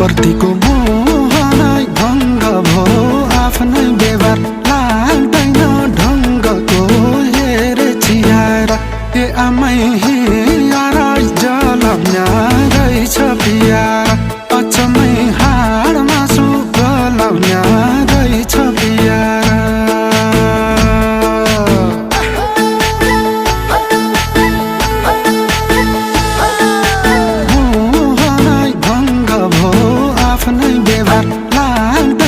प्रतिको मोहनै भङ्ग भो आफ्नै व्यवहार लाग्दैन ढङ्गको हेरे चियाएर ए आमै हियार जलाउन्या रहेछ पियार अचम्मै हाड मासु गलाउन्या